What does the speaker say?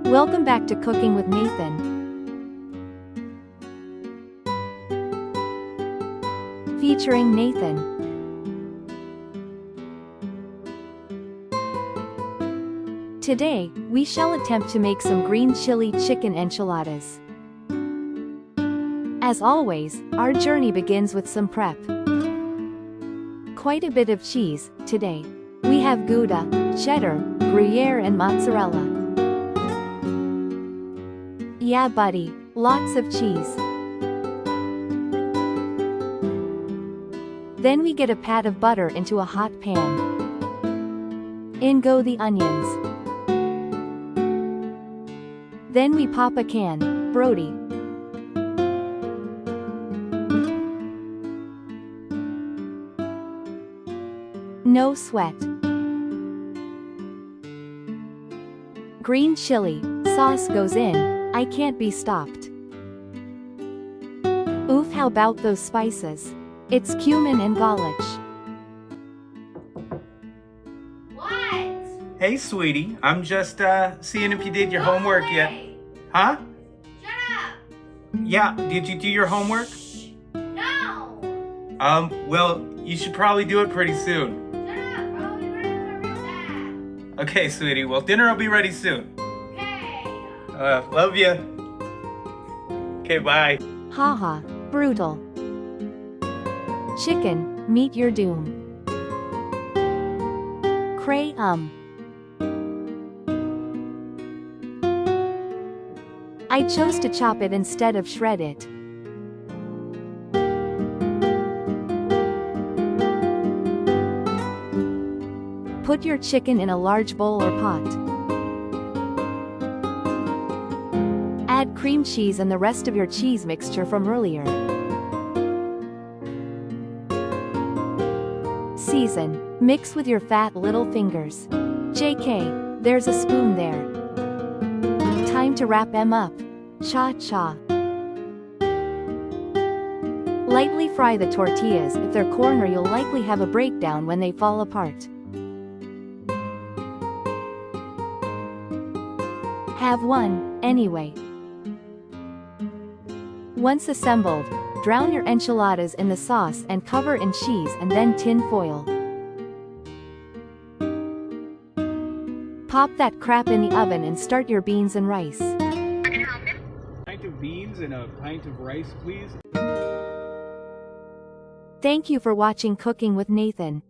Welcome back to Cooking with Nathan. Featuring Nathan. Today, we shall attempt to make some green chili chicken enchiladas. As always, our journey begins with some prep. Quite a bit of cheese, today. We have Gouda, cheddar, Gruyere and mozzarella. Yeah buddy, lots of cheese. Then we get a pat of butter into a hot pan. In go the onions. Then we pop a can, Brody. No sweat. Green chili sauce goes in, I can't be stopped. Oof, how about those spices? It's cumin and gallage. What? Hey sweetie, I'm just seeing if you did your homework yet. Huh? Shut up! Yeah, did you do your homework? No! Well, you should probably do it pretty soon. Shut up, bro. You're running real bad. Okay, sweetie, well dinner will be ready soon. Okay. Love ya. Okay, bye. Haha, brutal. Chicken, meet your doom. Cray. I chose to chop it instead of shred it. Put your chicken in a large bowl or pot. Add cream cheese and the rest of your cheese mixture from earlier. Season. Mix with your fat little fingers. JK, there's a spoon there. Time to wrap them up. Cha-cha. Lightly fry the tortillas. If they're corner, you'll likely have a breakdown when they fall apart. Have one, anyway. Once assembled, drown your enchiladas in the sauce and cover in cheese and then tin foil. Pop that crap in the oven and start your beans and rice. A pint of beans and a pint of rice, please. Thank you for watching Cooking with Nathan.